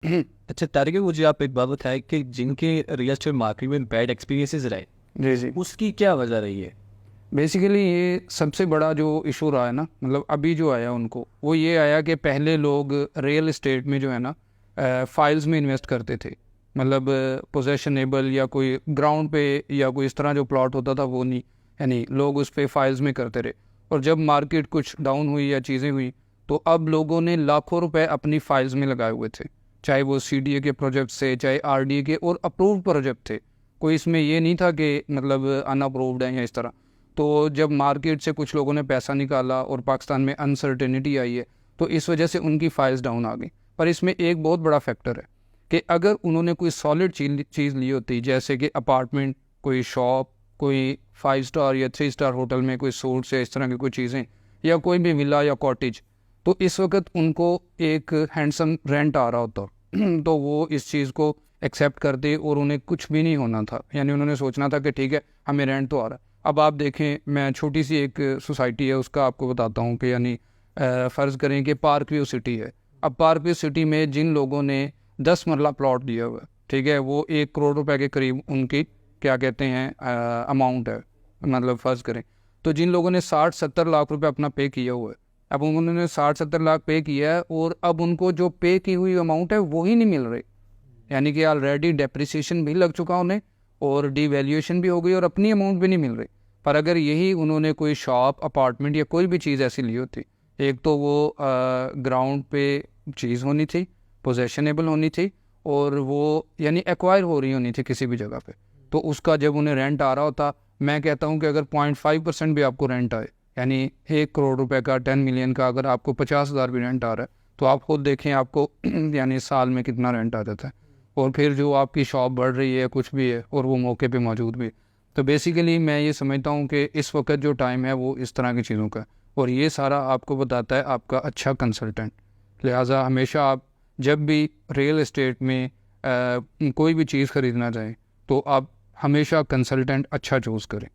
अच्छा तारिक, मुझे आप एक बात बताएं कि जिनके रियल एस्टेट मार्केट में बैड एक्सपीरियंसेस रहे, जी जी। उसकी क्या वजह रही है? बेसिकली ये सबसे बड़ा जो इशू रहा है ना, मतलब अभी जो आया उनको, वो ये आया कि पहले लोग रियल इस्टेट में जो है ना फाइल्स में इन्वेस्ट करते थे। मतलब पोजेशनेबल या कोई ग्राउंड पे या कोई इस तरह जो प्लॉट होता था वो नहीं, यानी लोग उस पे फाइल्स में करते रहे। और जब मार्केट कुछ डाउन हुई या चीज़ें हुई, तो अब लोगों ने लाखों रुपए अपनी फाइल्स में लगाए हुए थे, चाहे वो CDA के प्रोजेक्ट से, चाहे RDA के, और अप्रूव्ड प्रोजेक्ट थे। कोई इसमें ये नहीं था कि मतलब अनअप्रूव्ड है या इस तरह। तो जब मार्केट से कुछ लोगों ने पैसा निकाला और पाकिस्तान में अनसर्टेनिटी आई है, तो इस वजह से उनकी फाइल्स डाउन आ गई। पर इसमें एक बहुत बड़ा फैक्टर है कि अगर उन्होंने कोई सॉलिड चीज़ ली होती, जैसे कि अपार्टमेंट, कोई शॉप, कोई 5 स्टार या 3 स्टार होटल में कोई सूट्स या इस तरह की कोई चीज़ें, या कोई भी विला या कॉटेज, तो इस वक्त उनको एक हैंडसम रेंट आ रहा होता तो वो इस चीज़ को एक्सेप्ट करते और उन्हें कुछ भी नहीं होना था। यानी उन्होंने सोचना था कि ठीक है, हमें रेंट तो आ रहा है। अब आप देखें, मैं छोटी सी एक सोसाइटी है उसका आपको बताता हूँ कि यानी फ़र्ज़ करें कि पार्क व्यू सिटी है। अब पार्क व्यू सिटी में जिन लोगों ने 10 मरला प्लॉट दिया हुआ है, ठीक है, वो 1 करोड़ रुपए के करीब उनकी क्या कहते हैं अमाउंट है। मतलब फ़र्ज़ करें, तो जिन लोगों ने 60-70 लाख रुपए अपना पे किया हुआ है, अब उन्होंने 60-70 लाख पे किया है और अब उनको जो पे की हुई अमाउंट है वो ही नहीं मिल रही। यानी कि ऑलरेडी डेप्रिसिएशन भी लग चुका उन्हें, और डिवैल्यूएशन भी हो गई, और अपनी अमाउंट भी नहीं मिल रही। पर अगर यही उन्होंने कोई शॉप, अपार्टमेंट या कोई भी चीज़ ऐसी ली होती, एक तो वो ग्राउंड पे चीज़ होनी थी, पोजेशनेबल होनी थी, और वो यानी एक्वायर हो रही होनी थी किसी भी जगह पे, तो उसका जब उन्हें रेंट आ रहा होता, मैं कहता हूँ कि अगर 0.5% भी आपको रेंट आए, यानी 1 करोड़ रुपए का, 10 मिलियन का, अगर आपको 50,000 भी रेंट आ रहा है, तो आप खुद देखें आपको यानी साल में कितना रेंट आ जाता है। और फिर जो आपकी शॉप बढ़ रही है, कुछ भी है, और वो मौके पे मौजूद भी है। तो बेसिकली मैं ये समझता हूँ कि इस वक्त जो टाइम है वो इस तरह की चीज़ों का है, और ये सारा आपको बताता है आपका अच्छा कंसल्टेंट। लिहाजा हमेशा आप जब भी रियल इस्टेट में कोई भी चीज़ ख़रीदना चाहें, तो आप हमेशा कंसल्टेंट अच्छा चूज़ करें।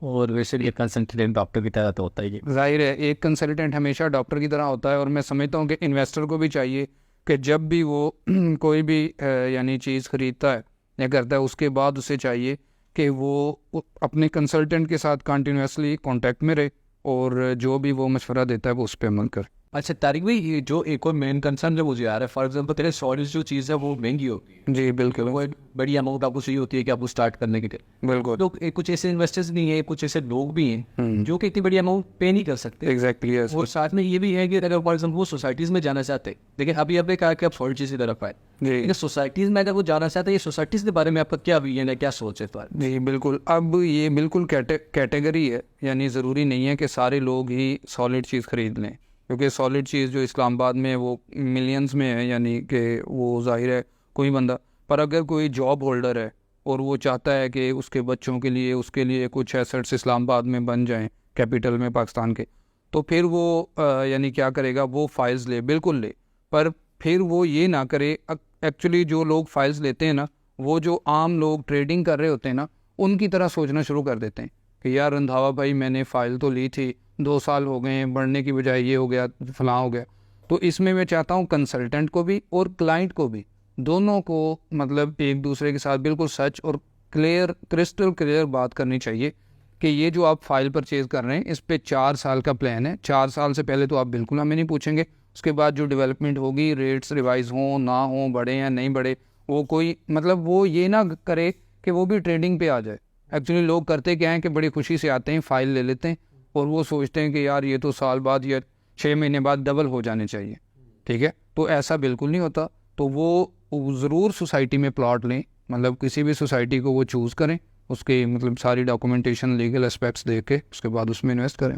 और वैसे भी कंसल्टेंट डॉक्टर की तरह तो होता ही है। ज़ाहिर है एक कंसल्टेंट हमेशा डॉक्टर की तरह होता है, और मैं समझता हूँ कि इन्वेस्टर को भी चाहिए कि जब भी वो कोई भी यानी चीज़ ख़रीदता है या करता है, उसके बाद उसे चाहिए कि वो अपने कंसल्टेंट के साथ कंटिन्यूसली कांटेक्ट में रहे, और जो भी वो मशवरा देता है वो उस पर अमल करे। अच्छा तारिक भाई, ये जो एक और मेन कंसर्न जो मुझे आ रहा है, फॉर एग्जांपल तेरे सॉलिड जो चीज़ है वो महंगी होती है, जी बिल्कुल। वो एक बड़ी अमाउंट आपको चाहिए होती है कि आपको स्टार्ट करने के लिए। बिल्कुल। तो कुछ ऐसे इन्वेस्टर्स भी हैं, कुछ ऐसे लोग भी हैं जो कि इतनी बड़ी अमाउंट पे नहीं कर सकते। Exactly yes. और साथ में ये भी है कि अगर फॉर एग्जाम्पल वो सोसाइटीज़ में जाना चाहते हैं, देखिए अभी आपने कहा कि आप सॉलिड चीज़ की तरफ आए, जी लेकिन सोसाइटीज़ में अगर वो जाना चाहते हैं, ये सोसाइटीज़ के बारे में आपका क्या विजन है, क्या सोच है इस बारे में? जी बिल्कुल। अब ये बिल्कुल कैटेगरी है, यानी ज़रूरी नहीं है कि सारे लोग ही सॉलिड चीज़ ख़रीद लें, क्योंकि सॉलिड चीज़ जो इस्लामाबाद में है वो मिलियंस में है, यानी कि वो ज़ाहिर है कोई बंदा। पर अगर कोई जॉब होल्डर है और वो चाहता है कि उसके बच्चों के लिए, उसके लिए कुछ एसेट्स इस्लामाबाद में बन जाएं, कैपिटल में पाकिस्तान के, तो फिर वो यानी क्या करेगा, वो फाइल्स ले, बिल्कुल ले। पर फिर वो ये ना करे, एक्चुअली जो लोग फाइल्स लेते हैं ना, वो जो आम लोग ट्रेडिंग कर रहे होते हैं ना, उनकी तरह सोचना शुरू कर देते हैं कि यार रंधावा भाई, मैंने फ़ाइल तो ली थी, 2 साल हो गए हैं, बढ़ने की बजाय ये हो गया, फलां हो गया। तो इसमें मैं चाहता हूँ कंसल्टेंट को भी और क्लाइंट को भी, दोनों को मतलब एक दूसरे के साथ बिल्कुल सच और क्लियर, क्रिस्टल क्लियर बात करनी चाहिए कि ये जो आप फाइल परचेज़ कर रहे हैं, इस पे 4 साल का प्लान है। 4 साल से पहले तो आप बिल्कुल हमें नहीं पूछेंगे। उसके बाद जो डेवलपमेंट होगी, रेट्स रिवाइज हों ना हों, बढ़े या नहीं बढ़े, वो कोई मतलब वो ये ना करे कि वो भी ट्रेडिंग पे आ जाए। एक्चुअली लोग करते क्या हैं कि बड़ी खुशी से आते हैं, फ़ाइल ले लेते हैं, और वो सोचते हैं कि यार ये तो साल बाद या 6 महीने बाद डबल हो जाने चाहिए, ठीक है। तो ऐसा बिल्कुल नहीं होता। तो वो ज़रूर सोसाइटी में प्लॉट लें, मतलब किसी भी सोसाइटी को वो चूज़ करें, उसके मतलब सारी डॉक्यूमेंटेशन, लीगल एस्पेक्ट्स देख के उसके बाद उसमें इन्वेस्ट करें।